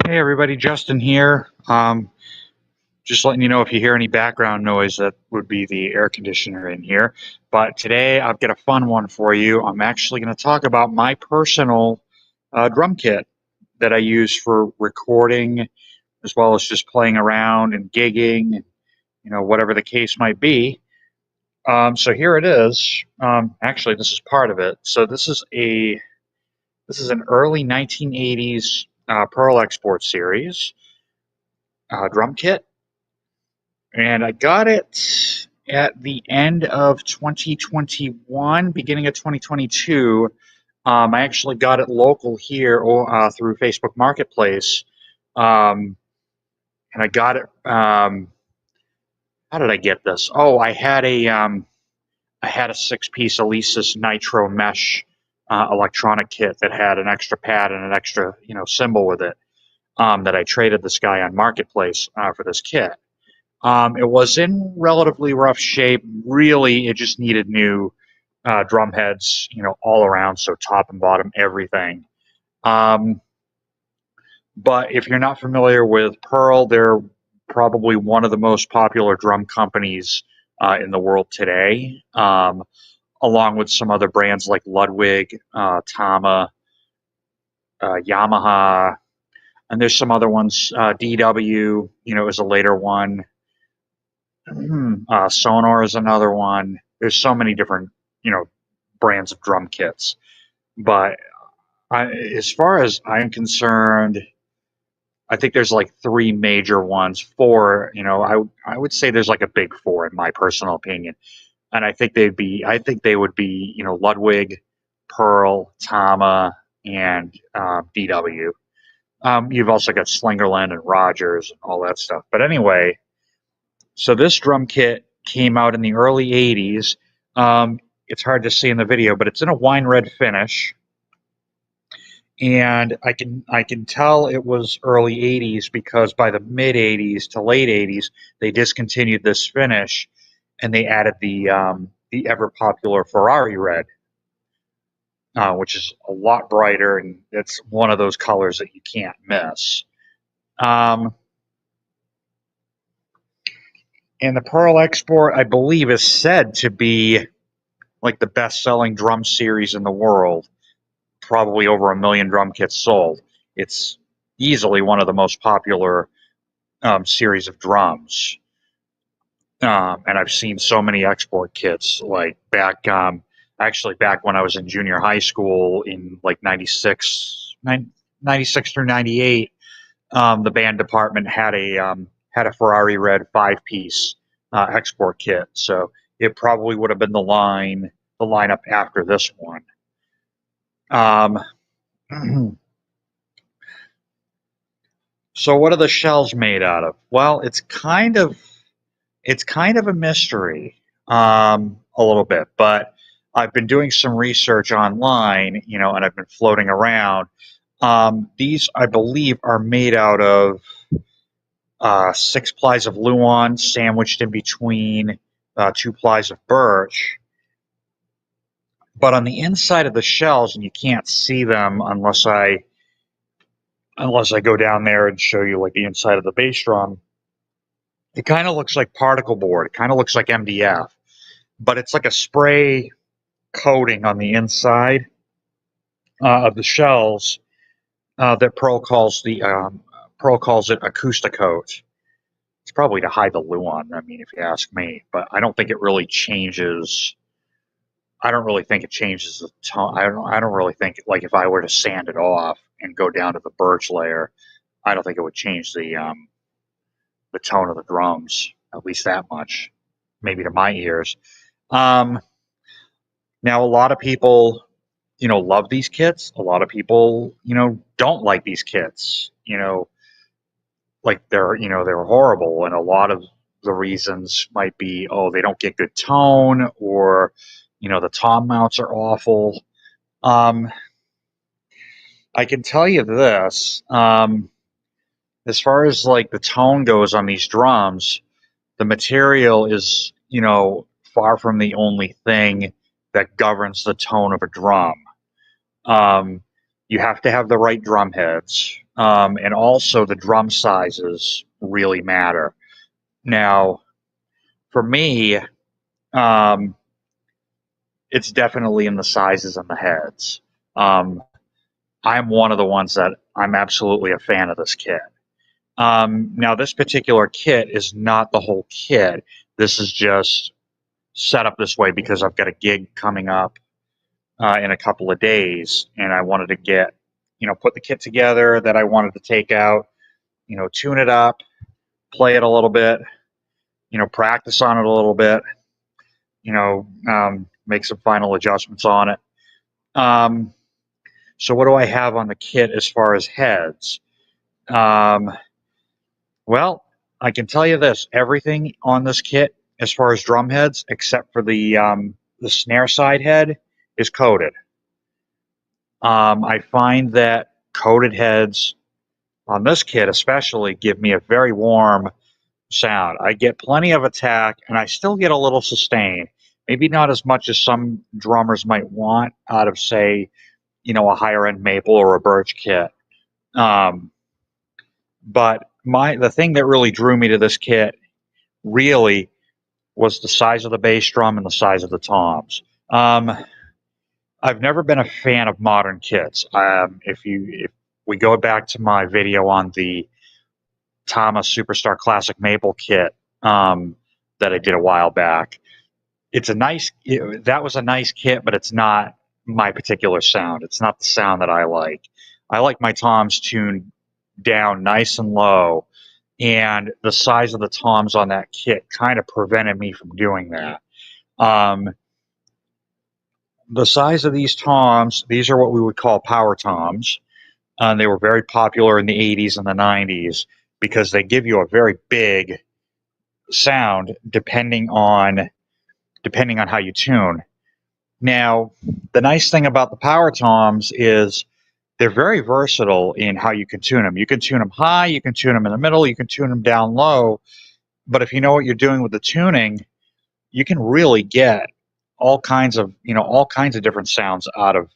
Hey everybody, Justin here. Just letting you know if you hear any background noise, that would be the air conditioner in here. But today I've got a fun one for you. I'm actually going to talk about my personal drum kit that I use for recording as well as just playing around and gigging, whatever the case might be. So here it is. Actually, this is part of it. So this is an early 1980s Pearl Export series drum kit, and I got it at the end of 2021, beginning of 2022. I actually got it local here through Facebook Marketplace, and I got it. How did I get this? Oh, I had a six-piece Alesis Nitro Mesh electronic kit that had an extra pad and an extra cymbal with it. That I traded this guy on Marketplace for this kit. It was in relatively rough shape. Really, it just needed new drum heads, all around, so top and bottom, everything. Um, but if you're not familiar with Pearl, they're probably one of the most popular drum companies in the world today, along with some other brands like Ludwig, Tama, Yamaha, and there's some other ones. DW, is a later one. Sonar is another one. There's so many different, brands of drum kits. But as far as I'm concerned, I think there's like three major ones. Four, I would say there's like a big four in my personal opinion. And I think they would be, Ludwig, Pearl, Tama, and DW. You've also got Slingerland and Rogers and all that stuff. But anyway, so this drum kit came out in the early 80s. It's hard to see in the video, but it's in a wine red finish. And I can tell it was early 80s because by the mid 80s to late 80s, they discontinued this finish and they added the ever popular Ferrari red, which is a lot brighter, and it's one of those colors that you can't miss. Um, and the Pearl Export, I believe, is said to be like the best-selling drum series in the world. Probably over 1 million drum kits sold. It's easily one of the most popular series of drums. And I've seen so many export kits, like actually back when I was in junior high school in like 96 through 98. The band department had a Ferrari red 5-piece export kit, so it probably would have been the lineup after this one. Um, so what are the shells made out of? Well, it's kind of a mystery, a little bit, but I've been doing some research online, and I've been floating around. These, I believe, are made out of 6 plies of Luan sandwiched in between 2 plies of birch. But on the inside of the shells, and you can't see them unless I go down there and show you like the inside of the bass drum. It kind of looks like particle board. It kind of looks like MDF, but it's like a spray coating on the inside of the shells that Pearl calls it Acousticoat. It's probably to hide the Luan. I mean, if you ask me, but I don't think it really changes. I don't really think it changes the tone. I don't really think, like, if I were to sand it off and go down to the birch layer, I don't think it would change the tone of the drums, at least that much, maybe to my ears. Um, Now, a lot of people, love these kits. A lot of people, don't like these kits. Like they're horrible, and a lot of the reasons might be, oh, they don't get good tone, or the tom mounts are awful. Um, I can tell you this. As far as like the tone goes on these drums, the material is, far from the only thing that governs the tone of a drum. Um, you have to have the right drum heads. And also the drum sizes really matter. Now, for me, it's definitely in the sizes and the heads. Um, I'm one of the ones that I'm absolutely a fan of this kit. Now, this particular kit is not the whole kit. This is just set up this way because I've got a gig coming up in a couple of days, and I wanted to get, put the kit together that I wanted to take out, tune it up, play it a little bit, practice on it a little bit, make some final adjustments on it. So what do I have on the kit as far as heads? Um, well, I can tell you this: everything on this kit, as far as drum heads, except for the snare side head, is coated. I find that coated heads on this kit, especially, give me a very warm sound. I get plenty of attack, and I still get a little sustain. Maybe not as much as some drummers might want out of, say, a higher end maple or a birch kit. Um, but the thing that really drew me to this kit really was the size of the bass drum and the size of the toms. I've never been a fan of modern kits. If we go back to my video on the Thomas Superstar Classic Maple kit that I did a while back, that was a nice kit, but it's not my particular sound. It's not the sound that I like. I like my toms tuned down nice and low, and the size of the toms on that kit kind of prevented me from doing that. The size of these toms, these are what we would call power toms. They were very popular in the 80s and the 90s because they give you a very big sound depending on how you tune. Now, the nice thing about the power toms is they're very versatile in how you can tune them. You can tune them high, you can tune them in the middle, you can tune them down low. But if you know what you're doing with the tuning, you can really get all kinds of different sounds out of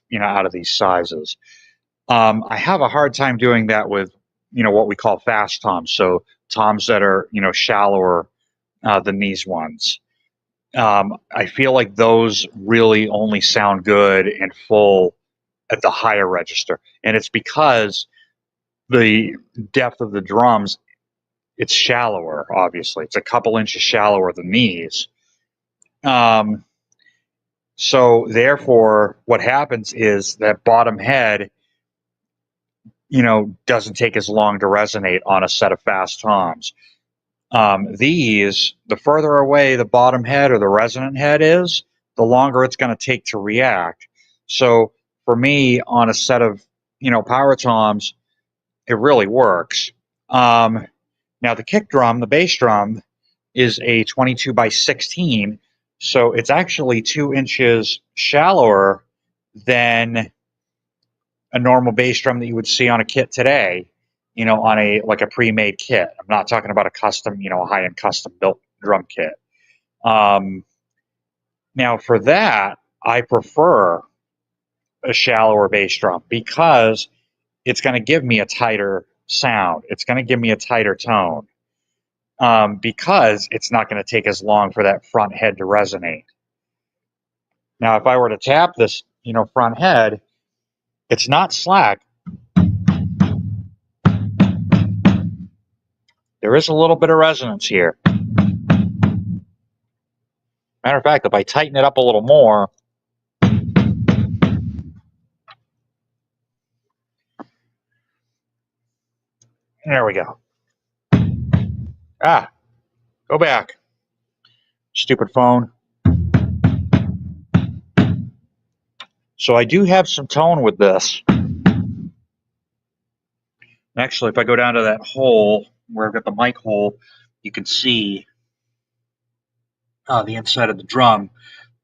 these sizes. I have a hard time doing that with what we call fast toms, so toms that are shallower than these ones. I feel like those really only sound good and full at the higher register, and it's because the depth of the drums, it's shallower. Obviously, it's a couple inches shallower than these. So therefore, what happens is that bottom head, doesn't take as long to resonate on a set of fast toms. The further away the bottom head or the resonant head is, the longer it's going to take to react. So for me, on a set of, power toms, it really works. Now the kick drum, the bass drum, is a 22 by 16, so it's actually 2 inches shallower than a normal bass drum that you would see on a kit today, on a pre-made kit. I'm not talking about a custom, a high-end custom built drum kit. Now for that, I prefer a shallower bass drum because it's going to give me a tighter sound. It's going to give me a tighter tone because it's not going to take as long for that front head to resonate. Now, if I were to tap this, front head, it's not slack. There is a little bit of resonance here. Matter of fact, if I tighten it up a little more, there we go. Go back. Stupid phone. So I do have some tone with this. Actually, if I go down to that hole where I've got the mic hole, you can see the inside of the drum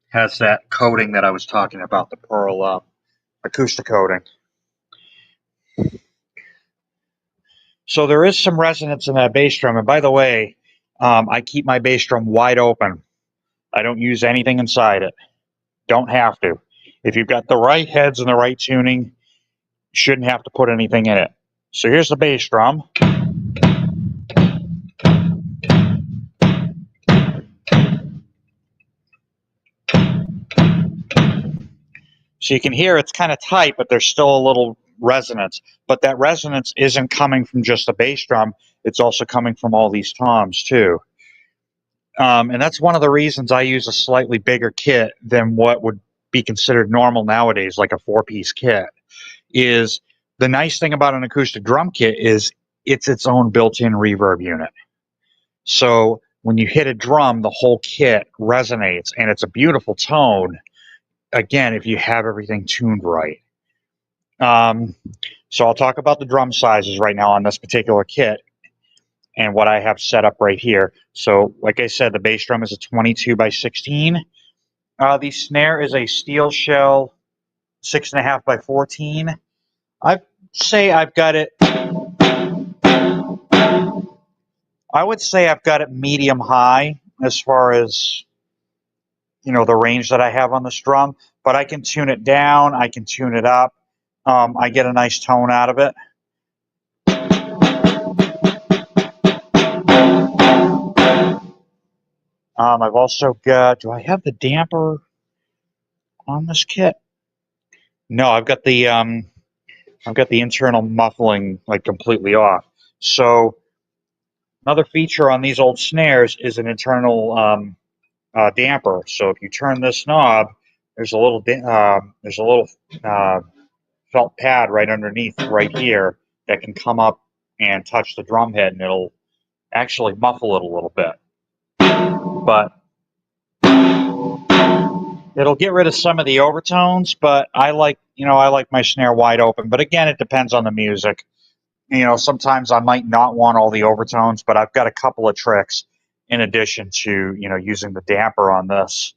has that coating that I was talking about, the pearl acoustic coating. So there is some resonance in that bass drum. And by the way, I keep my bass drum wide open. I don't use anything inside it. Don't have to. If you've got the right heads and the right tuning, you shouldn't have to put anything in it. So here's the bass drum. So you can hear it's kind of tight, but there's still a little resonance. But that resonance isn't coming from just the bass drum. It's also coming from all these toms too. And that's one of the reasons I use a slightly bigger kit than what would be considered normal nowadays, like a 4-piece kit. Is the nice thing about an acoustic drum kit is it's its own built-in reverb unit. So when you hit a drum, the whole kit resonates, and it's a beautiful tone. Again, if you have everything tuned right. So I'll talk about the drum sizes right now on this particular kit and what I have set up right here. So like I said, the bass drum is a 22 by 16. The snare is a steel shell 6.5 by 14. I'd say I've got it. I would say I've got it medium high as far as the range that I have on this drum, but I can tune it down. I can tune it up. I get a nice tone out of it. I've also got. Do I have the damper on this kit? No, I've got the internal muffling like completely off. So another feature on these old snares is an internal damper. So if you turn this knob, there's a little felt pad right underneath, right here, that can come up and touch the drum head, and it'll actually muffle it a little bit. But it'll get rid of some of the overtones. But I like my snare wide open. But again, it depends on the music. Sometimes I might not want all the overtones, but I've got a couple of tricks in addition to using the damper on this.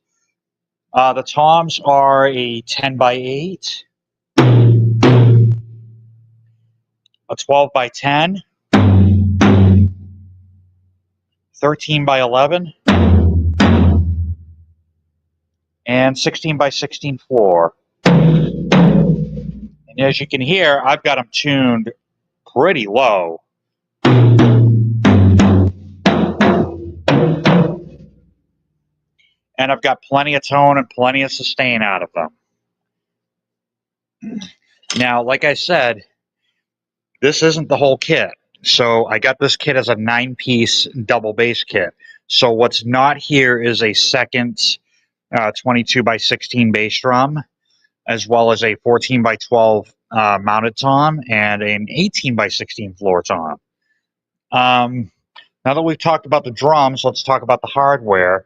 The toms are a 10 by 8, a 12 by 10, 13 by 11, and 16 by 16 floor. And as you can hear, I've got them tuned pretty low. And I've got plenty of tone and plenty of sustain out of them. Now, like I said, this isn't the whole kit. So I got this kit as a 9-piece double bass kit. So what's not here is a second 22 by 16 bass drum, as well as a 14 by 12 mounted tom and an 18 by 16 floor tom. Now that we've talked about the drums, let's talk about the hardware.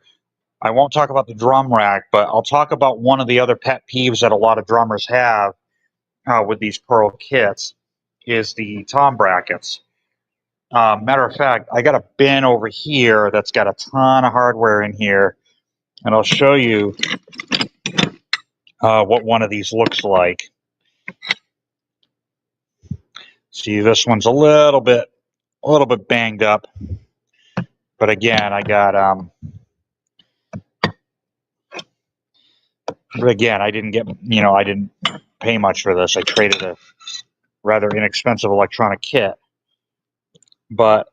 I won't talk about the drum rack, but I'll talk about one of the other pet peeves that a lot of drummers have with these Pearl kits is the tom brackets. Matter of fact, I got a bin over here that's got a ton of hardware in here, and I'll show you what one of these looks like. See, this one's a little bit banged up, but again, I got but again, I didn't get I didn't pay much for this. I traded a rather inexpensive electronic kit, but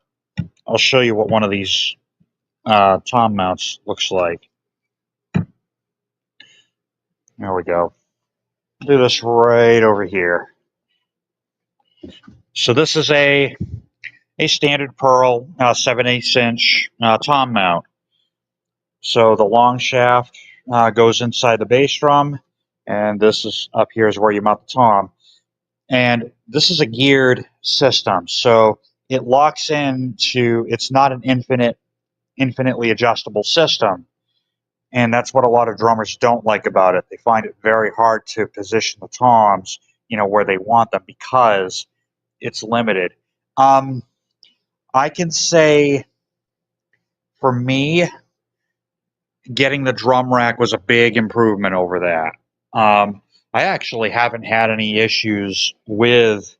I'll show you what one of these tom mounts looks like. There we go. Do this right over here. So this is a standard Pearl 7/8 inch tom mount. So the long shaft goes inside the bass drum, and this is up here is where you mount the tom. And this is a geared system, so it locks into. It's not an infinitely adjustable system, and that's what a lot of drummers don't like about it. They find it very hard to position the toms, where they want them because it's limited. I can say, for me, getting the drum rack was a big improvement over that. I actually haven't had any issues with,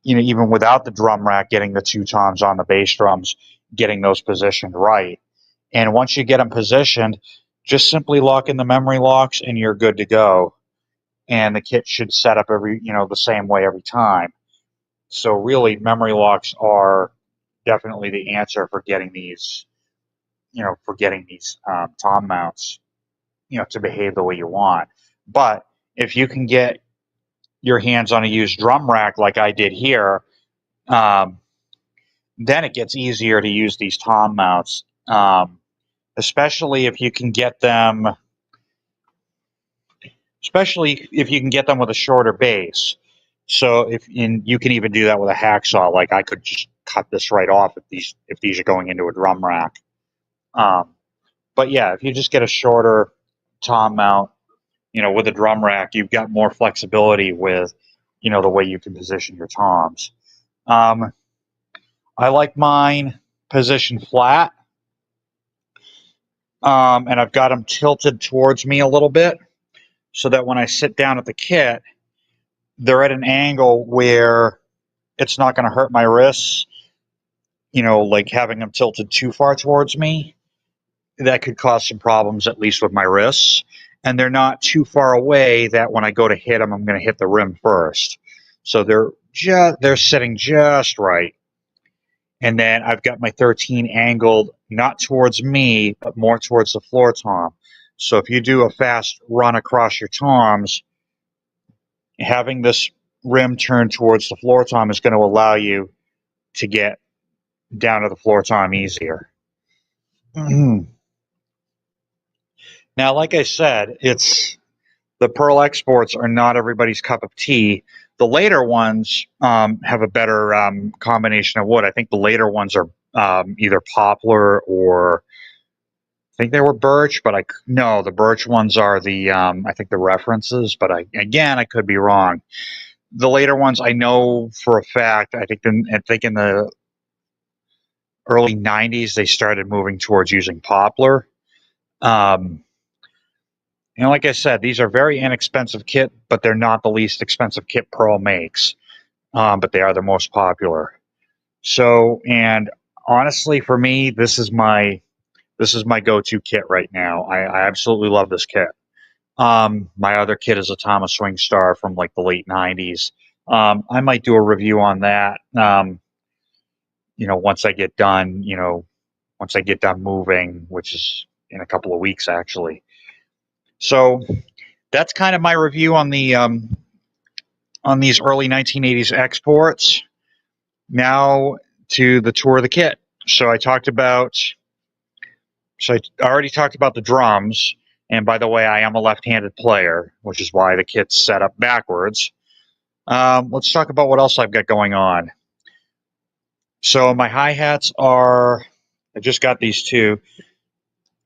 even without the drum rack, getting the two toms on the bass drums, getting those positioned right. And once you get them positioned, just simply lock in the memory locks and you're good to go. And the kit should set up the same way every time. So really, memory locks are definitely the answer for getting these, tom mounts, to behave the way you want. But if you can get your hands on a used drum rack like I did here, um, then it gets easier to use these tom mounts, especially if you can get them, with a shorter base. So you can even do that with a hacksaw. Like I could just cut this right off if these are going into a drum rack. Um, but yeah, if you just get a shorter tom mount, with a drum rack, you've got more flexibility with, the way you can position your toms. I like mine positioned flat, and I've got them tilted towards me a little bit so that when I sit down at the kit, they're at an angle where it's not going to hurt my wrists. Like having them tilted too far towards me, that could cause some problems, at least with my wrists. And they're not too far away that when I go to hit them, I'm going to hit the rim first. So they're sitting just right. And then I've got my 13 angled not towards me, but more towards the floor tom. So if you do a fast run across your toms, having this rim turned towards the floor tom is going to allow you to get down to the floor tom easier. Now, like I said, the Pearl Exports are not everybody's cup of tea. The later ones have a better combination of wood. I think the later ones are either poplar or I think they were birch, but no, the birch ones are I think the references, but I could be wrong. The later ones I know for a fact. I think in the early '90s they started moving towards using poplar. Like I said, these are very inexpensive kit, but they're not the least expensive kit Pearl makes. But they are the most popular. So, and honestly, for me, this is my go-to kit right now. I absolutely love this kit. My other kit is a Thomas Swing Star from like the late '90s. I might do a review on that. Once I get done, once I get done moving, which is in a couple of weeks actually. So that's kind of my review on these early 1980s exports. Now to the tour of the kit. So I already talked about the drums. And by the way, I am a left-handed player, which is why the kit's set up backwards. Let's talk about what else I've got going on. So my hi-hats I just got these two.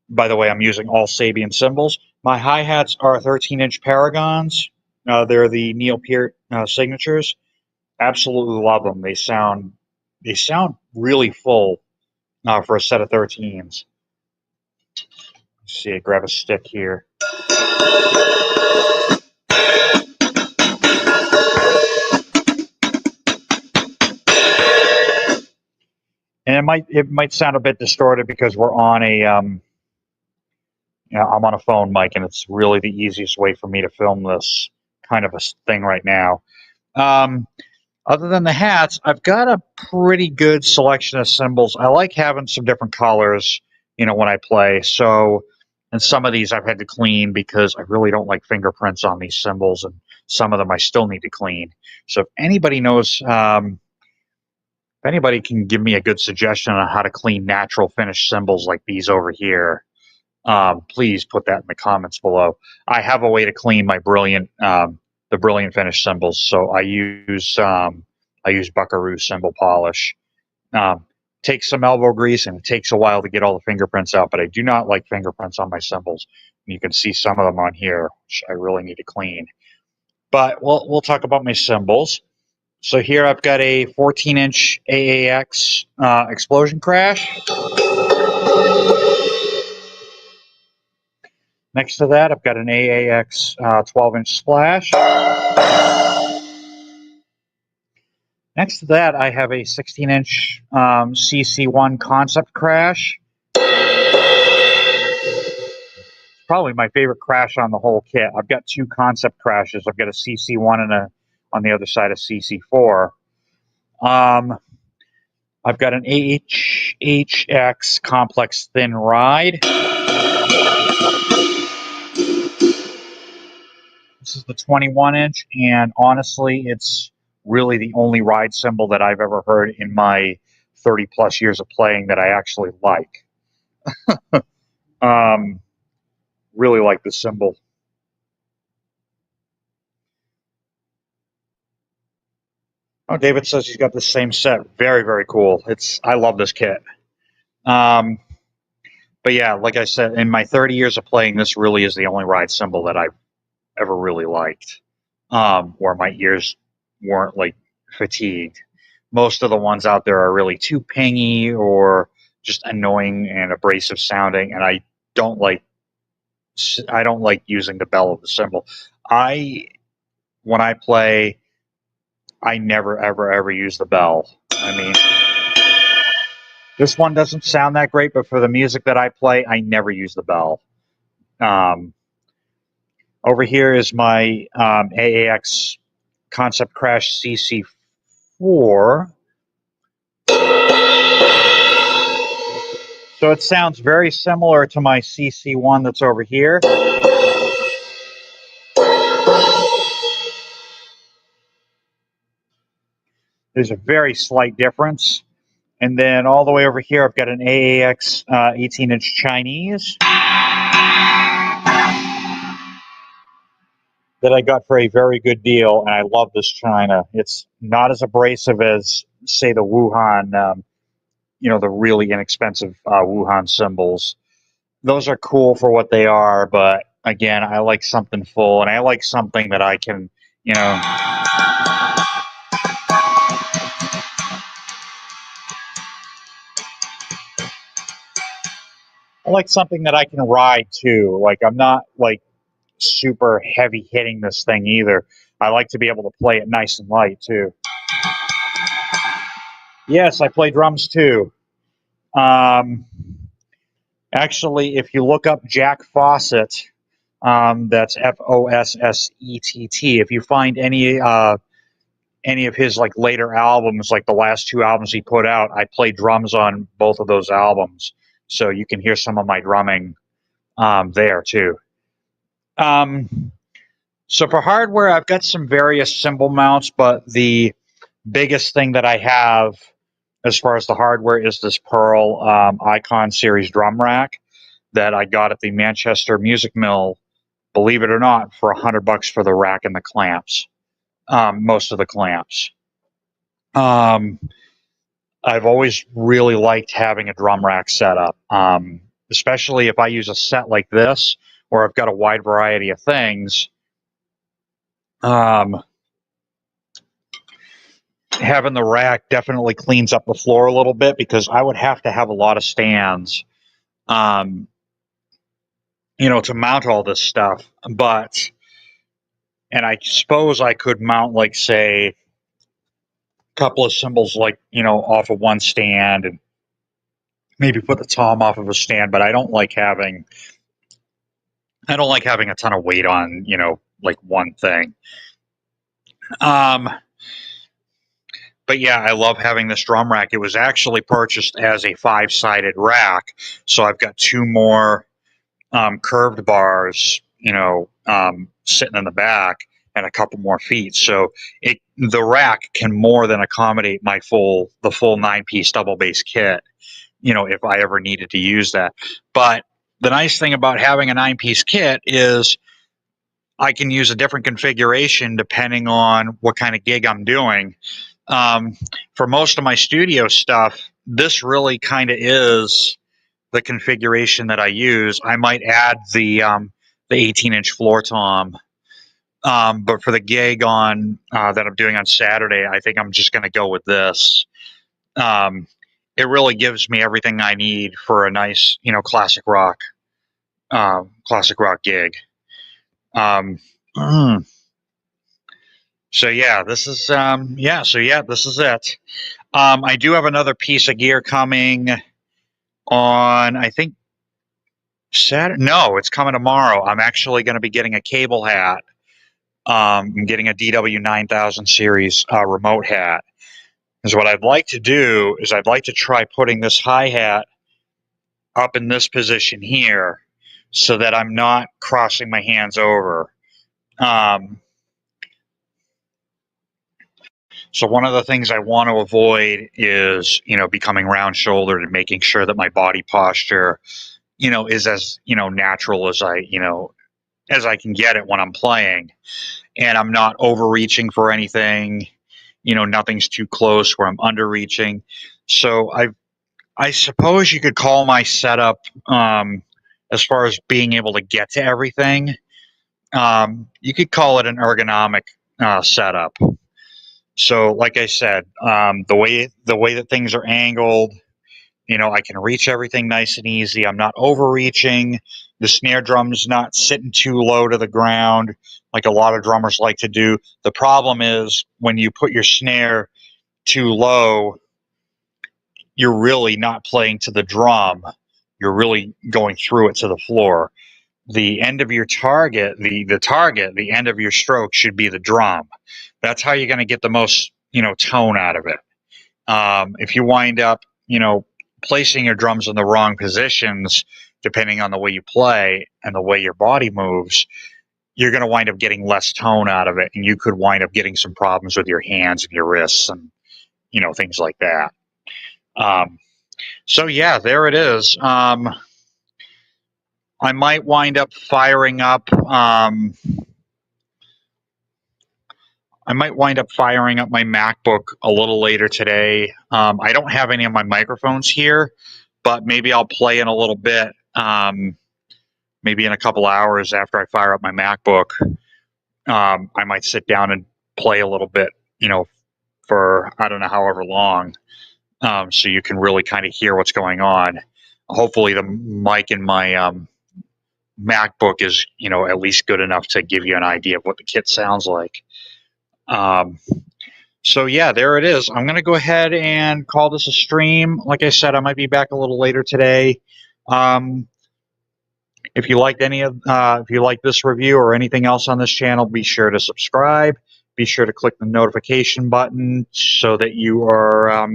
By the way, I'm using all Sabian cymbals. My hi-hats are 13-inch Paragons. They're the Neil Peart signatures. Absolutely love them. They sound really full for a set of 13s. Let's see, grab a stick here. And it might sound a bit distorted because we're on I'm on a phone mic, and it's really the easiest way for me to film this kind of a thing right now. Other than the hats, I've got a pretty good selection of cymbals. I like having some different colors, when I play. So, and some of these I've had to clean because I really don't like fingerprints on these cymbals, and some of them I still need to clean. So if anybody knows, if anybody can give me a good suggestion on how to clean natural finish cymbals like these over here, please put that in the comments below. I have a way to clean my the Brilliant Finish cymbals. So I use Buckaroo cymbal polish. Takes some elbow grease, and it takes a while to get all the fingerprints out, but I do not like fingerprints on my cymbals. You can see some of them on here, which I really need to clean. But we'll talk about my cymbals. So here I've got a 14-inch AAX Explosion Crash. Next to that, I've got an AAX 12-inch Splash. Next to that, I have a 16-inch CC1 Concept Crash. It's probably my favorite crash on the whole kit. I've got two concept crashes. I've got a CC1 and on the other side a CC4. Um, I've got an HX complex thin ride. This is the 21 inch, and honestly, it's really the only ride cymbal that I've ever heard in my 30 plus years of playing that I actually like. Um, really like the cymbal. Oh, David says he's got the same set. Very, very cool. I love this kit. Um, but yeah, like I said, in my 30 years of playing, this really is the only ride cymbal that I've ever really liked. Where my ears weren't like fatigued. Most of the ones out there are really too pingy or just annoying and abrasive sounding, and don't like I don't like using the bell of the cymbal. I when I play, I never ever ever use the bell. I mean, this one doesn't sound that great, but for the music that I play, I never use the bell. Um, Over here is my AAX Concept Crash CC4. So it sounds very similar to my CC1 that's over here. There's a very slight difference. And then all the way over here, I've got an AAX 18-inch Chinese that I got for a very good deal, and I love this China. It's not as abrasive as, say, the Wuhan, the really inexpensive Wuhan cymbals. Those are cool for what they are, but again, I like something full, and I like something that I can, I like something that I can ride too. Like I'm not like super heavy hitting this thing either. I like to be able to play it nice and light too. Yes, I play drums too. Um, Actually, if you look up Jack Fawcett, that's Fossett. If you find any of his like later albums, like the last two albums he put out, I play drums on both of those albums, so you can hear some of my drumming there too. Um, so for hardware, I've got some various cymbal mounts, but the biggest thing that I have as far as the hardware is this Pearl Icon Series drum rack that I got at the Manchester Music Mill, believe it or not, for $100 for the rack and the clamps, most of the clamps. Um, I've always really liked having a drum rack setup, especially if I use a set like this, where I've got a wide variety of things. Um, Having the rack definitely cleans up the floor a little bit because I would have to have a lot of stands, um, to mount all this stuff. And I suppose I could mount, like, say, a couple of cymbals, like, off of one stand and maybe put the tom off of a stand, but I don't like having a ton of weight on, like one thing. Um, but yeah, I love having this drum rack. It was actually purchased as a 5-sided rack, so I've got two more curved bars, sitting in the back, and a couple more feet. So the rack can more than accommodate the full 9-piece double bass kit, if I ever needed to use that. But the nice thing about having a 9-piece kit is I can use a different configuration depending on what kind of gig I'm doing. For most of my studio stuff, this really kind of is the configuration that I use. I might add the 18-inch floor tom, but for the gig on that I'm doing on Saturday, I think I'm just going to go with this. Um, it really gives me everything I need for a nice, classic rock gig. Um, so yeah, this is this is it. I do have another piece of gear coming on, I think, Saturday. No, it's coming tomorrow. I'm actually going to be getting a cable hat. I'm getting a DW 9000 series remote hat. is what I'd like to do is I'd like to try putting this hi-hat up in this position here so that I'm not crossing my hands over. So one of the things I want to avoid is, becoming round-shouldered and making sure that my body posture, is as, natural as I can get it when I'm playing. And I'm not overreaching for anything. Nothing's too close where I'm underreaching. So I suppose you could call my setup, as far as being able to get to everything, you could call it an ergonomic setup. So, like I said, the way that things are angled, I can reach everything nice and easy. I'm not overreaching. The snare drum's not sitting too low to the ground like a lot of drummers like to do. The problem is when you put your snare too low, you're really not playing to the drum. You're really going through it to the floor. The end of your target, the end of your stroke should be the drum. That's how you're going to get the most, tone out of it. If you wind up, placing your drums in the wrong positions, depending on the way you play and the way your body moves, you're going to wind up getting less tone out of it, and you could wind up getting some problems with your hands and your wrists and things like that. So yeah, there it is. I might wind up firing up. I might wind up firing up my MacBook a little later today. I don't have any of my microphones here, but maybe I'll play in a little bit. Maybe in a couple hours after I fire up my MacBook, I might sit down and play a little bit, for I don't know however long, so you can really kind of hear what's going on. Hopefully, the mic in my MacBook is, at least good enough to give you an idea of what the kit sounds like. So yeah, there it is. I'm going to go ahead and call this a stream. Like I said, I might be back a little later today. If you liked if you like this review or anything else on this channel, be sure to subscribe. Be sure to click the notification button so that you are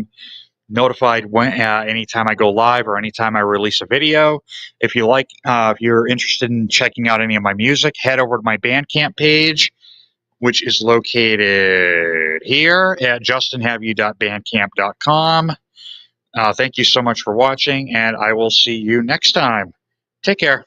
notified when anytime I go live or anytime I release a video. If you're interested in checking out any of my music, head over to my Bandcamp page, which is located here at justinhaveyou.bandcamp.com. Thank you so much for watching, and I will see you next time. Take care.